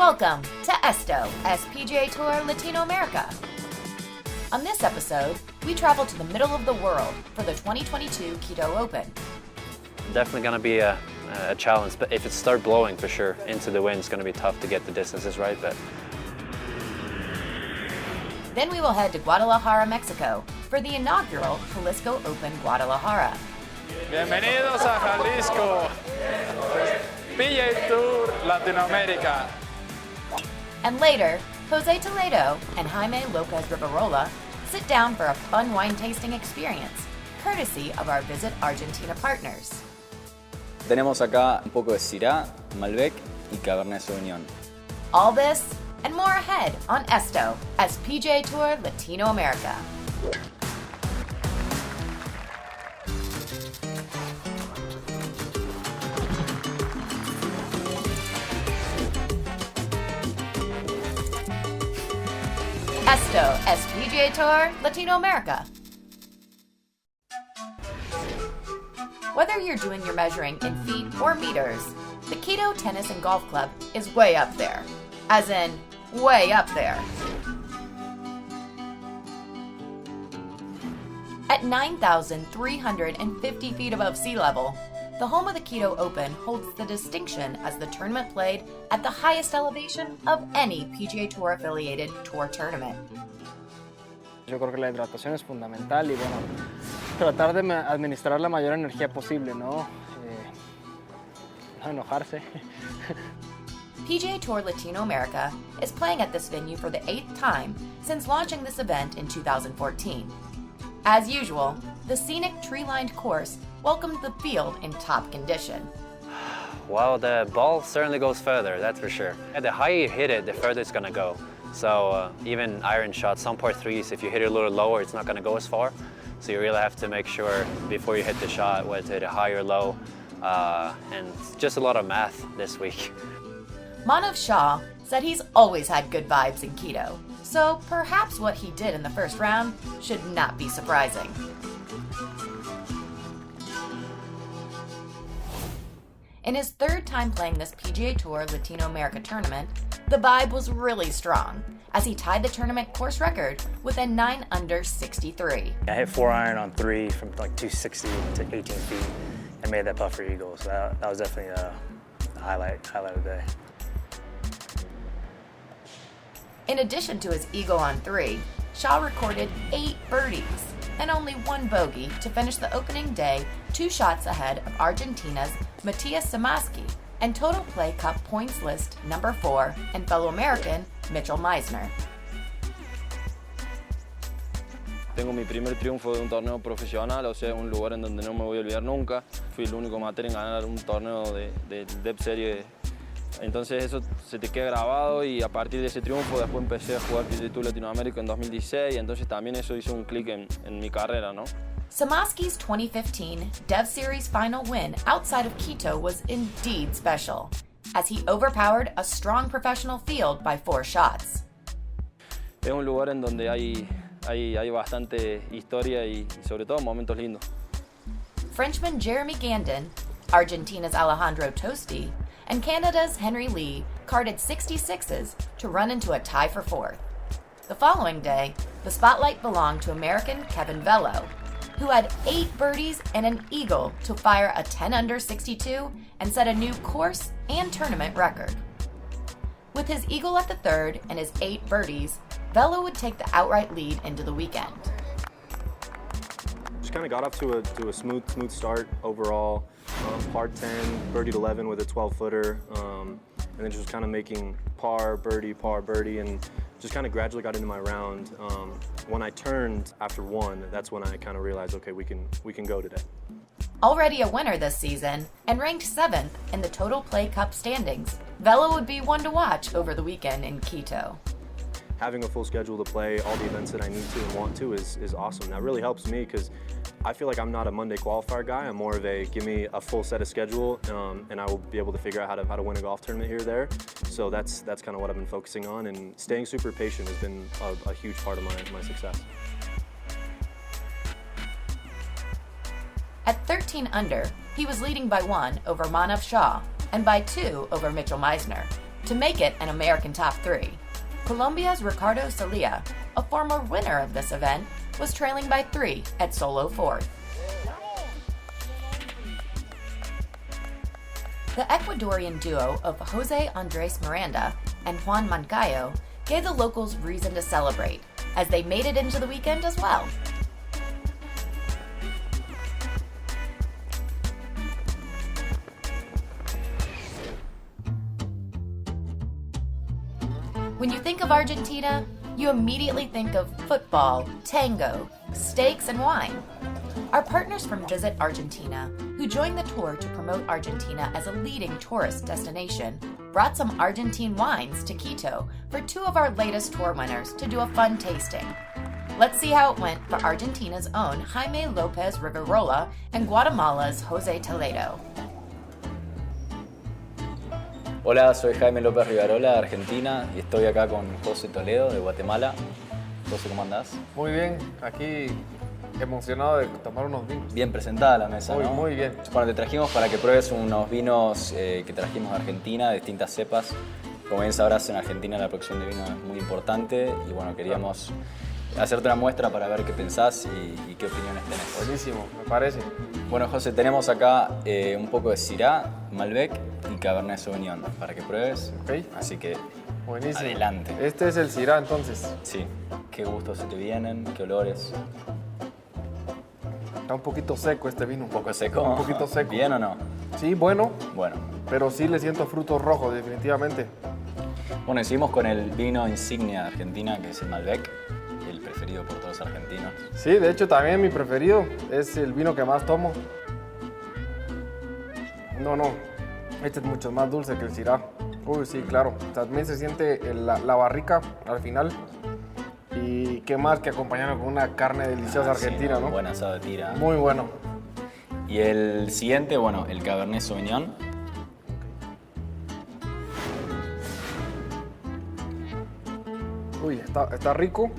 Welcome to Esto, PGA Tour Latinoamérica. On this episode, we travel to the middle of the world for the 2022 Quito Open. Definitely going to be a challenge, but if it starts blowing for sure into the wind, it's going to be tough to get the distances right. But then we will head to Guadalajara, Mexico for the inaugural Jalisco Open Guadalajara. Bienvenidos a Jalisco, PGA Tour Latinoamérica. And later, Jose Toledo and Jaime Rivarola sit down for a fun wine tasting experience, courtesy of our Visit Argentina partners. Tenemos acá un poco de Syrah, Malbec y Cabernet Sauvignon. All this and more ahead on Esto, PGA Tour Latinoamérica. Esto, PGA Tour Latinoamérica. Whether you're doing your measuring in feet or meters, the Quito Tennis and Golf Club is way up there. As in, way up there. At 9,350 feet above sea level, the home of the Quito Open holds the distinction as the tournament played at the highest elevation of any PGA Tour affiliated tour tournament. Yo creo que la hidratación es fundamental y bueno, tratar de administrar la mayor energía posible, ¿no? No enojarse. PGA Tour Latinoamérica is playing at this venue for the 8th time since launching this event in 2014. As usual, the scenic tree-lined course welcomed the field in top condition. well, the ball certainly goes further, that's for sure. The higher you hit it, the further it's going to go. So even iron shots, some par threes, if you hit it a little lower, it's not going to go as far. So you really have to make sure before you hit the shot whether to hit it high or low. And just a lot of math this week. Manav Shah said he's always had good vibes in Quito, so perhaps what he did in the first round should not be surprising. In his third time playing this PGA Tour Latinoamérica tournament, the vibe was really strong, as he tied the tournament course record with a 9 under 63. I hit 4-iron on 3 from like 260 to 18 feet and made that putt for eagle, so that was definitely a highlight of the day. In addition to his eagle on 3, Shah recorded 8 birdies and only 1 bogey to finish the opening day 2 shots ahead of Argentina's Matías Samaski and Total Play Cup points list number 4 and fellow American Mitchell Meisner. Tengo mi primer triunfo de un torneo profesional, o sea, un lugar en donde no me voy a olvidar nunca. Fui el único amateur en ganar un torneo de Depth Serie. Entonces eso se te queda grabado y a partir de ese triunfo después empecé a jugar PGA Tour Latinoamérica en 2016, entonces también eso hizo un clic en mi carrera, ¿no? Samaski's 2015 Dev Series final win outside of Quito was indeed special, as he overpowered a strong professional field by 4 shots. Es un lugar en donde hay bastante historia y sobre todo momentos lindos. Frenchman Jeremy Gandon, Argentina's Alejandro Tosti, and Canada's Henry Lee carded 66s to run into a tie for 4th. The following day, the spotlight belonged to American Kevin Velo, who had 8 birdies and an eagle to fire a 10 under 62 and set a new course and tournament record. With his eagle at the 3rd and his 8 birdies, Velo would take the outright lead into the weekend. Just kind of got off to a smooth start overall. Par 10, birdied 11 with a 12-footer, and then just kind of making par, birdie, and just kind of gradually got into my round. When I turned after 1, that's when I kind of realized, okay, we can go today. Already a winner this season and ranked 7th in the Total Play Cup standings, Velo would be one to watch over the weekend in Quito. Having a full schedule to play all the events that I need to and want to is awesome. That really helps me because I feel like I'm not a Monday qualifier guy. I'm more of a give me a full set of schedule and I will be able to figure out how to win a golf tournament here or there. So that's kind of what I've been focusing on, and staying super patient has been a huge part of my success. At 13 under, he was leading by 1 over Manav Shah and by 2 over Mitchell Meisner, to make it an American top 3. Colombia's Ricardo Celia, a former winner of this event, was trailing by 3 at solo 4th. The Ecuadorian duo of Jose Andres Miranda and Juan Mancayo gave the locals reason to celebrate, as they made it into the weekend as well. When you think of Argentina, you immediately think of football, tango, steaks, and wine. Our partners from Visit Argentina, who joined the tour to promote Argentina as a leading tourist destination, brought some Argentine wines to Quito for 2 of our latest tour winners to do a fun tasting. Let's see how it went for Argentina's own Jaime Lopez Rivarola and Guatemala's Jose Toledo. Hola, soy Jaime López Rivarola de Argentina y estoy acá con José Toledo de Guatemala. José, ¿cómo andás? Muy bien, aquí emocionado de tomar unos vinos. Bien presentada la mesa, ¿no? Muy bien. Bueno, te trajimos para que pruebes unos vinos que trajimos de Argentina, de distintas cepas. Como bien sabrás, en Argentina la producción de vino es muy importante y bueno, queríamos hacerte una muestra para ver qué pensás y qué opiniones tenés. Buenísimo, me parece. Bueno, José, tenemos acá un poco de Syrah, Malbec y Cabernet Sauvignon para que pruebes. Ok. Así que Buenísimo. adelante. Este es el Syrah entonces. Sí. ¿Qué gustos se te vienen? ¿Qué olores? Está un poquito seco este vino. ¿Un poco seco? Un poquito seco. ¿Bien o no? Sí, bueno. Bueno. Pero sí le siento frutos rojos, definitivamente. Bueno, y seguimos con el vino insignia de Argentina, que es el Malbec, el preferido por todos los argentinos. Sí, de hecho también mi preferido. Es el vino que más tomo. No. Este es mucho más dulce que el Syrah. Uy, sí, claro. También se siente la barrica al final. Y qué más que acompañarlo con una carne deliciosa argentina, sí, ¿no? Un buen asado de tira. Muy bueno. Y el siguiente, bueno, el Cabernet Sauvignon. Uy, está rico.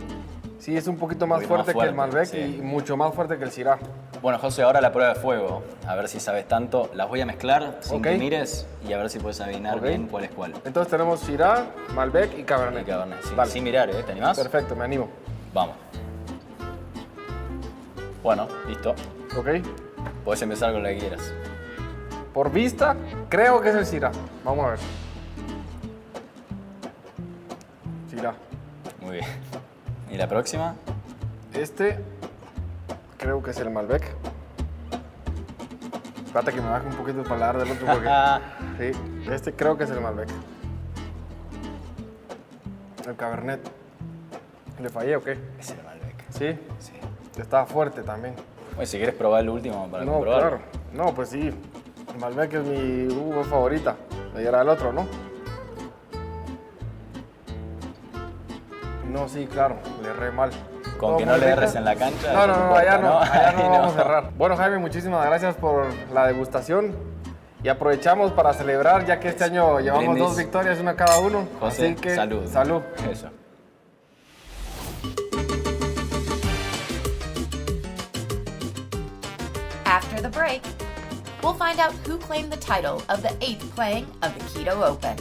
Sí, es un poquito más fuerte que el Malbec sí. y mucho más fuerte que el Syrah. Bueno, José, ahora la prueba de fuego. A ver si sabes tanto. Las voy a mezclar sin Ok. que mires y a ver si puedes adivinar Ok. bien cuál es cuál. Entonces tenemos Syrah, Malbec y Cabernet. Y Cabernet, sí. Vale. Sin mirar, ¿eh? ¿Te animás? Perfecto, me animo. Vamos. Bueno, listo. ¿Ok? Puedes empezar con la que quieras. Por vista, creo que es el Syrah. Vamos a ver. Syrah. Muy bien. ¿Y la próxima? Este, creo que es el Malbec. Espérate que me baje un poquito el paladar del otro porque... Sí, este creo que es el Malbec. El Cabernet. ¿Le fallé o qué? Es el Malbec. ¿Sí? Sí. Está fuerte también. Bueno, si quieres probar el último para No, comprobarlo. claro. No, pues sí. El Malbec es mi uva favorita. Y era el otro, ¿no? No, sí, claro. Le erré mal. Con Todo que no muy le rico. erres en la cancha. No, eso no, importa, allá no. Allá no Ahí vamos a cerrar. Bueno, Jaime, muchísimas gracias por la degustación. Y aprovechamos para celebrar, ya que este año llevamos Brindis. 2 victorias, una cada uno. José, Así que, salud. Salud. Eso. After the break, we'll find out who claimed the title of the 8th playing of the Quito Open.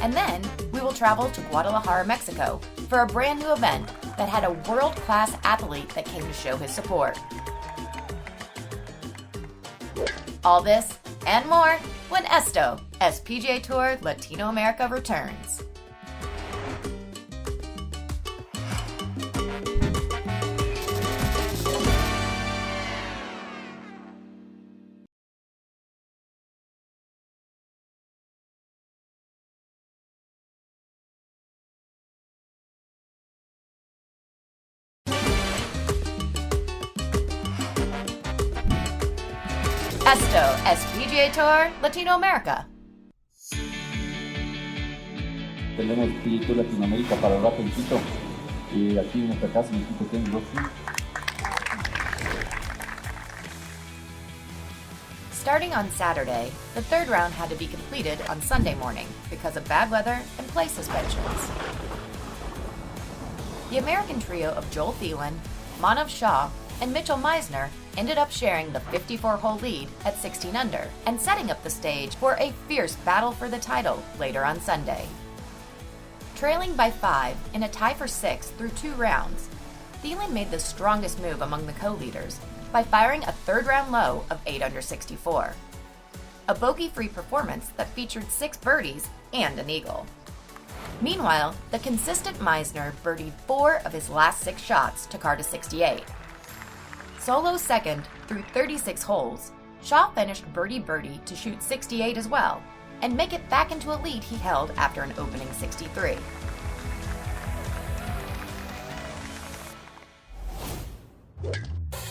And then we will travel to Guadalajara, Mexico for a brand new event that had a world-class athlete that came to show his support. All this and more when Esto, as PGA Tour Latinoamérica returns. Esto es PGA Tour Latinoamérica. Tenemos PGA Tour Latinoamérica para el en Quito. Aquí en nuestra casa en Quito tenemos 2 teams. Starting on Saturday, the third round had to be completed on Sunday morning because of bad weather and play suspensions. The American trio of Joel Thielen, Manav Shah, and Mitchell Meisner ended up sharing the 54-hole lead at 16 under and setting up the stage for a fierce battle for the title later on Sunday. Trailing by 5 in a tie for 6 through 2 rounds, Thielen made the strongest move among the co-leaders by firing a third-round low of 8 under 64. A bogey-free performance that featured 6 birdies and an eagle. Meanwhile, the consistent Meisner birdied 4 of his last 6 shots to card a 68. Solo second through 36 holes, Shaw finished birdie to shoot 68 as well, and make it back into a lead he held after an opening 63.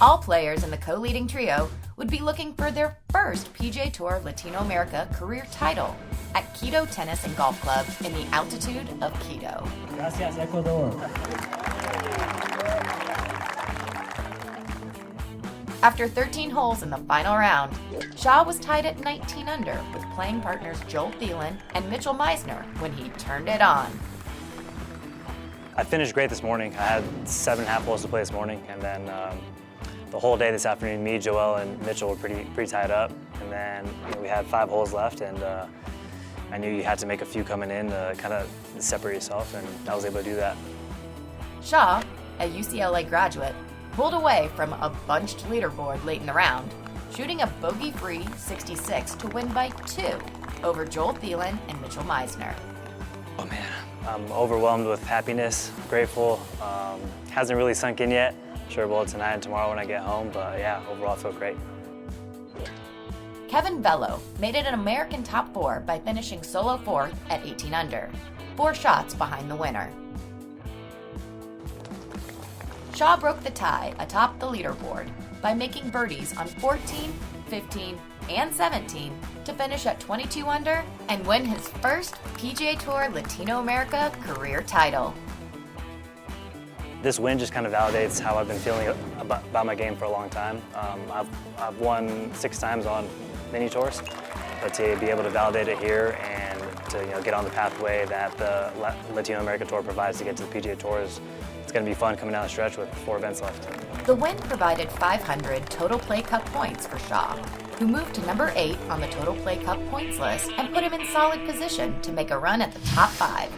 All players in the co-leading trio would be looking for their first PGA Tour Latinoamérica career title at Quito Tennis and Golf Club in the altitude of Quito. Gracias, Ecuador. After 13 holes in the final round, Shaw was tied at 19 under with playing partners Joel Thielen and Mitchell Meisner when he turned it on. I finished great this morning. I had 7.5 holes to play this morning, and then the whole day this afternoon, me, Joel, and Mitchell were pretty tied up, and then we had 5 holes left, and I knew you had to make a few coming in to kind of separate yourself, and I was able to do that. Shaw, a UCLA graduate, pulled away from a bunched leaderboard late in the round, shooting a bogey-free 66 to win by 2 over Joel Thielen and Mitchell Meisner. Oh man, I'm overwhelmed with happiness, grateful. Hasn't really sunk in yet. Sure will tonight and tomorrow when I get home, but yeah, overall I feel great. Kevin Bello made it an American top 4 by finishing solo 4th at 18 under, 4 shots behind the winner. Shaw broke the tie atop the leaderboard by making birdies on 14, 15, and 17 to finish at 22 under and win his first PGA Tour Latinoamérica career title. This win just kind of validates how I've been feeling about my game for a long time. I've won 6 times on mini tours, but to be able to validate it here and to get on the pathway that the Latinoamérica Tour provides to get to the PGA Tour it's going to be fun coming down the stretch with 4 events left. The win provided 500 Total Play Cup points for Shaw, who moved to number 8 on the Total Play Cup points list and put him in solid position to make a run at the top 5.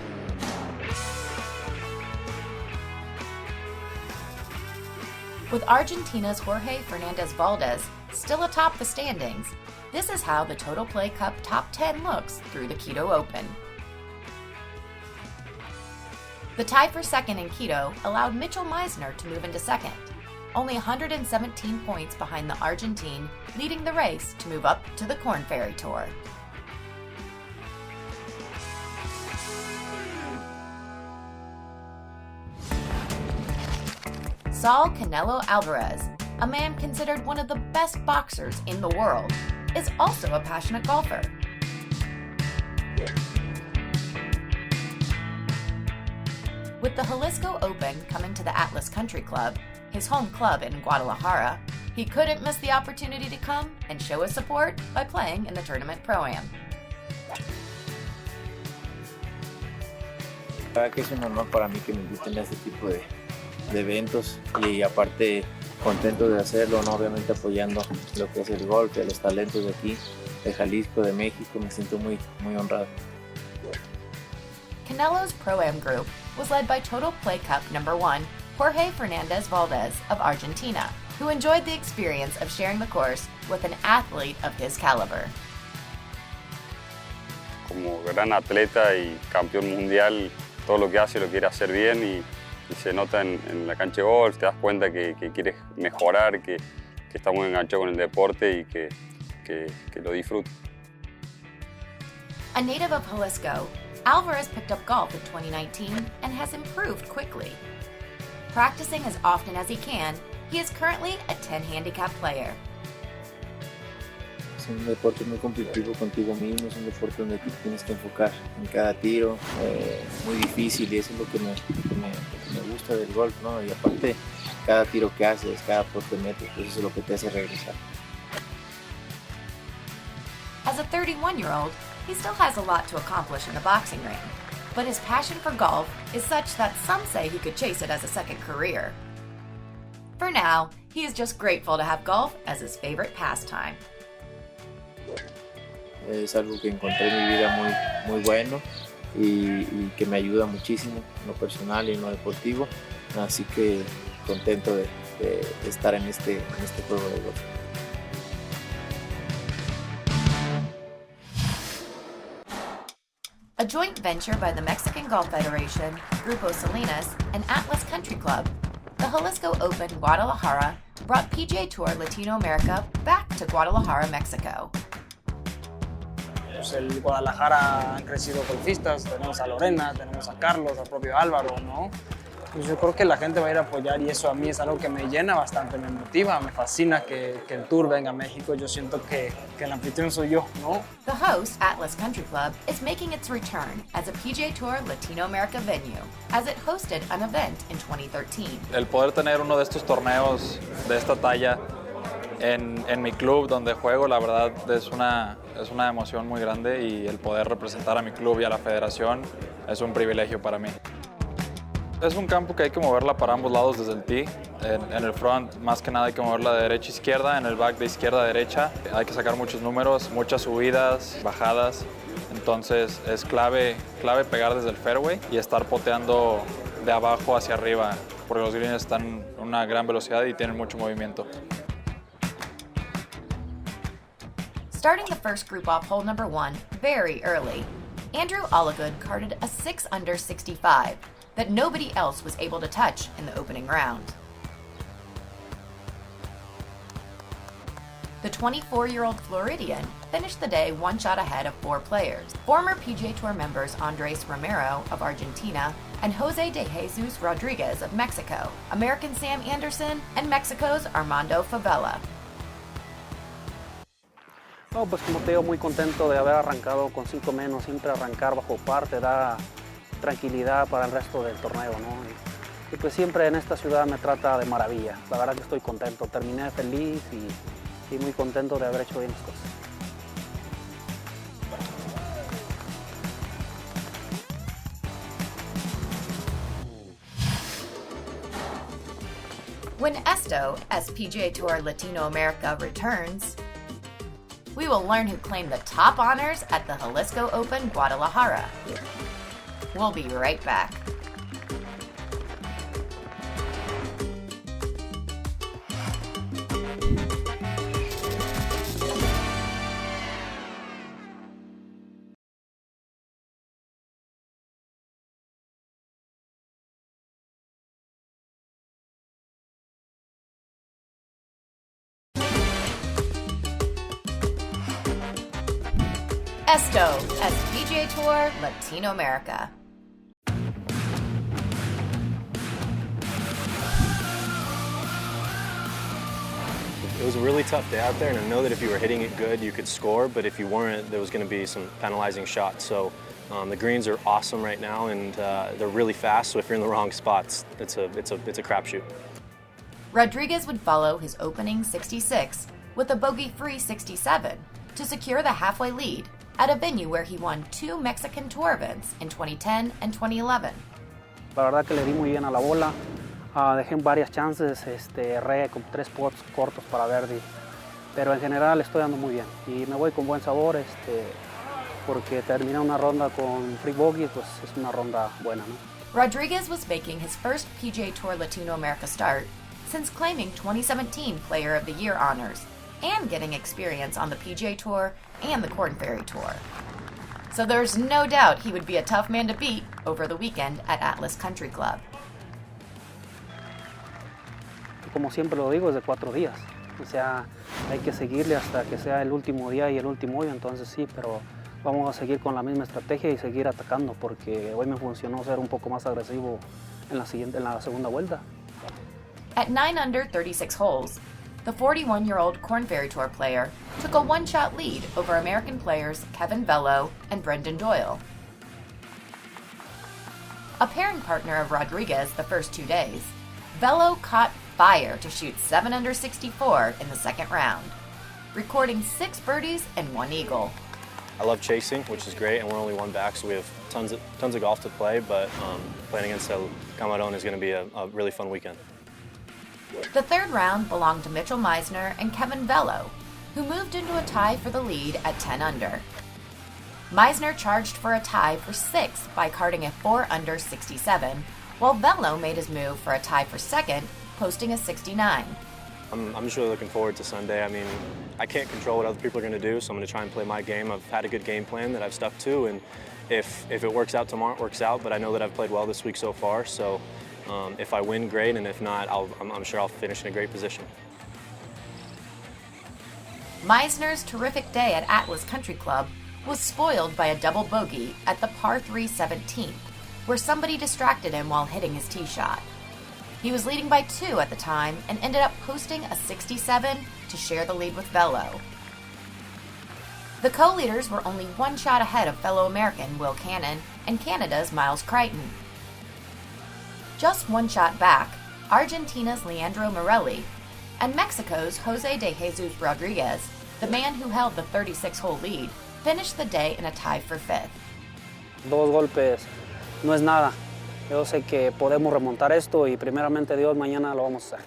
With Argentina's Jorge Fernandez Valdez still atop the standings, this is how the Total Play Cup top 10 looks through the Quito Open. The tie for second in Quito allowed Mitchell Meisner to move into second, only 117 points behind the Argentine, leading the race to move up to the Korn Ferry Tour. Saul Canelo Alvarez, a man considered one of the best boxers in the world, is also a passionate golfer. With the Jalisco Open coming to the Atlas Country Club, his home club in Guadalajara, he couldn't miss the opportunity to come and show his support by playing in the tournament Pro-Am. La verdad que es un honor para mí que me inviten a este tipo de eventos y aparte contento de hacerlo, ¿no? Obviamente apoyando lo que es el golf, los talentos de aquí, de Jalisco, de México, me siento muy honrado. Canelo's Pro-Am group was led by Total Play Cup number 1, Jorge Fernandez Valdez of Argentina, who enjoyed the experience of sharing the course with an athlete of his caliber. Como gran atleta y campeón mundial, todo lo que hace lo quiere hacer bien y se nota en la cancha de golf, te das cuenta que quieres mejorar, que está muy enganchado con el deporte y que lo disfruta. A native of Jalisco, Alvarez picked up golf in 2019 and has improved quickly. Practicing as often as he can, he is currently a 10 handicap player. Es un deporte muy competitivo contigo mismo, es un deporte donde te tienes que enfocar en cada tiro, muy difícil y eso es lo que me gusta del golf, ¿no? Y aparte, cada tiro que haces, cada putt que metes, pues eso es lo que te hace regresar. As a 31-year-old, he still has a lot to accomplish in the boxing ring, but his passion for golf is such that some say he could chase it as a second career. For now, he is just grateful to have golf as his favorite pastime. Es algo que encontré en mi vida muy bueno y que me ayuda muchísimo en lo personal y en lo deportivo. Así que contento de estar en este juego de golf. A joint venture by the Mexican Golf Federation, Grupo Salinas, and Atlas Country Club, the Jalisco Open Guadalajara brought PGA Tour Latinoamérica back to Guadalajara, Mexico. Pues el Guadalajara han crecido golfistas, tenemos a Lorena, tenemos a Carlos, al propio Álvaro, ¿no? Pues yo creo que la gente va a ir a apoyar y eso a mí es algo que me llena bastante, me motiva, me fascina que el tour venga a México. Yo siento que el anfitrión soy yo, ¿no? The host, Atlas Country Club, is making its return as a PGA Tour Latinoamérica venue, as it hosted an event in 2013. El poder tener uno de estos torneos de esta talla en mi club donde juego, la verdad es una emoción muy grande, y el poder representar a mi club y a la federación es un privilegio para mí. Es un campo que hay que moverla para ambos lados desde el tee. En el front, más que nada, hay que moverla de derecha a izquierda, en el back de izquierda a derecha. Hay que sacar muchos números, muchas subidas, bajadas. Entonces es clave pegar desde el fairway y estar poteando de abajo hacia arriba, porque los greens están a una gran velocidad y tienen mucho movimiento. Starting the first group off hole number 1 very early, Andrew Oligood carded a 6-under 65 that nobody else was able to touch in the opening round. The 24-year-old Floridian finished the day one shot ahead of 4 players, former PGA Tour members Andres Romero of Argentina and Jose de Jesus Rodriguez of Mexico, American Sam Anderson, and Mexico's Armando Favela. No, pues como te digo, muy contento de haber arrancado con 5 menos. Siempre arrancar bajo par te da tranquilidad para el resto del torneo, ¿no? Y pues siempre en esta ciudad me trata de maravilla. La verdad que estoy contento. Terminé feliz y muy contento de haber hecho bien las cosas. When Esto, as PGA Tour Latinoamérica returns, we will learn who claimed the top honors at the Jalisco Open Guadalajara. We'll be right back. Esto as PGA Tour Latinoamérica. It was a really tough day out there, and I know that if you were hitting it good, you could score, but if you weren't, there was going to be some penalizing shots. So the greens are awesome right now, and they're really fast, so if you're in the wrong spots, it's a crapshoot. Rodriguez would follow his opening 66 with a bogey-free 67 to secure the halfway lead at a venue where he won 2 Mexican Tour events in 2010 and 2011. La verdad que le di muy bien a la bola. Dejé varias chances, erré con 3 pots cortos para birdie, pero en general estoy dando muy bien y me voy con buen sabor, porque terminar una ronda con free bogey, pues es una ronda buena, ¿no? Rodriguez was making his first PGA Tour Latinoamérica start since claiming 2017 Player of the Year honors and getting experience on the PGA Tour and the Corn Ferry Tour. So there's no doubt he would be a tough man to beat over the weekend at Atlas Country Club. Como siempre lo digo, es de 4 días. O sea, hay que seguirle hasta que sea el último día y el último hoyo, entonces sí, pero vamos a seguir con la misma estrategia y seguir atacando, porque hoy me funcionó ser un poco más agresivo en la segunda vuelta. At 9 under 36 holes, the 41-year-old Corn Ferry Tour player took a one-shot lead over American players Kevin Velo and Brendan Doyle. A pairing partner of Rodriguez the first 2 days, Velo caught fire to shoot 7 under 64 in the second round, recording 6 birdies and 1 eagle. I love chasing, which is great, and we're only 1 back, so we have tons of golf to play, but playing against El Camarón is going to be a really fun weekend. The third round belonged to Mitchell Meisner and Kevin Velo, who moved into a tie for the lead at 10 under. Meisner charged for a tie for 6th by carding a 4 under 67, while Velo made his move for a tie for 2nd, posting a 69. I'm just really looking forward to Sunday. I mean, I can't control what other people are going to do, so I'm going to try and play my game. I've had a good game plan that I've stuck to, and if it works out tomorrow, it works out, but I know that I've played well this week so far, so if I win, great, and if not, I'm sure I'll finish in a great position. Meisner's terrific day at Atlas Country Club was spoiled by a double bogey at the par 3 17th, where somebody distracted him while hitting his tee shot. He was leading by 2 at the time and ended up posting a 67 to share the lead with Velo. The co-leaders were only 1 shot ahead of fellow American Will Cannon and Canada's Miles Crichton. Just 1 shot back, Argentina's Leandro Morelli and Mexico's Jose de Jesus Rodriguez, the man who held the 36-hole lead, finished the day in a tie for 5th. 2 golpes no es nada. Yo sé que podemos remontar esto y primeramente Dios mañana lo vamos a hacer.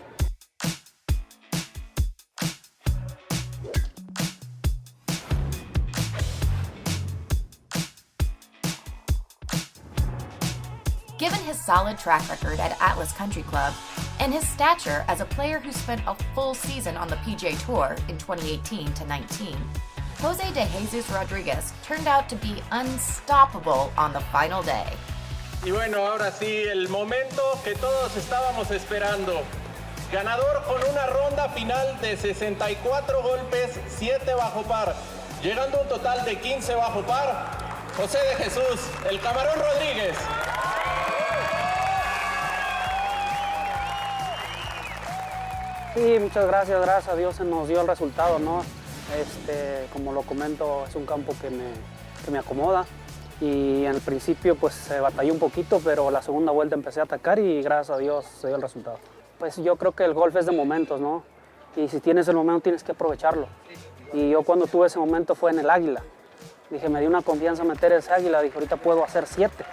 Given his solid track record at Atlas Country Club and his stature as a player who spent a full season on the PGA Tour in 2018 to 19, Jose de Jesus Rodriguez turned out to be unstoppable on the final day. Y bueno, ahora sí, el momento que todos estábamos esperando. Ganador con una ronda final de 64 golpes, 7 bajo par, llegando a un total de 15 bajo par, José de Jesús, el Camarón Rodríguez. Sí, muchas gracias, gracias a Dios se nos dio el resultado, ¿no? Como lo comento, es un campo que me acomoda y al principio pues se batalló un poquito, pero la segunda vuelta empecé a atacar y gracias a Dios se dio el resultado. Pues yo creo que el golf es de momentos, ¿no? Y si tienes el momento tienes que aprovecharlo. Y yo cuando tuve ese momento fue en el Águila. Dije, me dio una confianza meter ese Águila, dije, ahorita puedo hacer 7.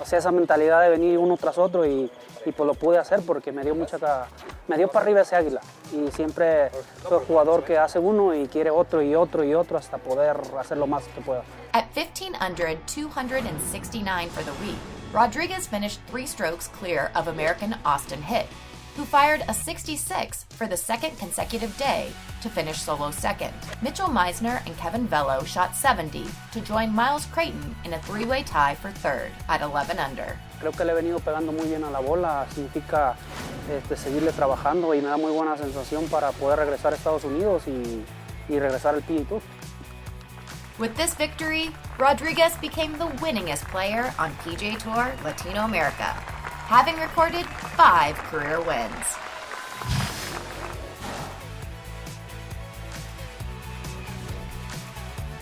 O sea, esa mentalidad de venir uno tras otro y pues lo pude hacer porque me dio para arriba ese Águila. Y siempre soy el jugador que hace uno y quiere otro y otro y otro hasta poder hacer lo más que pueda. At 15 under 269 for the week, Rodriguez finished 3 strokes clear of American Austin Hitt, who fired a 66 for the 2nd consecutive day to finish solo 2nd. Mitchell Meisner and Kevin Velo shot 70 to join Miles Crichton in a 3-way tie for 3rd at 11 under. Creo que le he venido pegando muy bien a la bola, significa seguirle trabajando y me da muy buena sensación para poder regresar a Estados Unidos y regresar al PGA Tour. With this victory, Rodriguez became the winningest player on PGA Tour Latinoamérica, having recorded 5 career wins.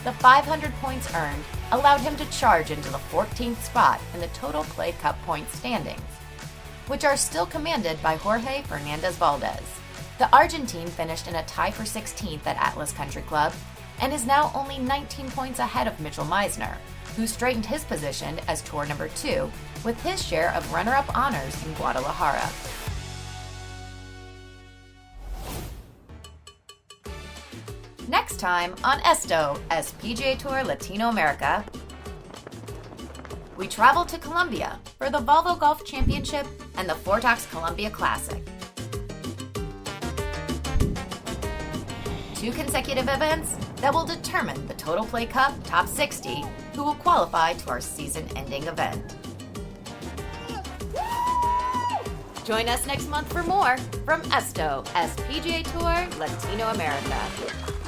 The 500 points earned allowed him to charge into the 14th spot in the Total Play Cup points standings, which are still commanded by Jorge Fernandez Valdez. The Argentine finished in a tie for 16th at Atlas Country Club and is now only 19 points ahead of Mitchell Meisner, who straightened his position as Tour number 2 with his share of runner-up honors in Guadalajara. Next time on Esto as PGA Tour Latinoamérica, we travel to Colombia for the Volvo Golf Championship and the Fortox Colombia Classic. 2 consecutive events that will determine the Total Play Cup Top 60 who will qualify to our season-ending event. Join us next month for more from Esto as PGA Tour Latinoamérica.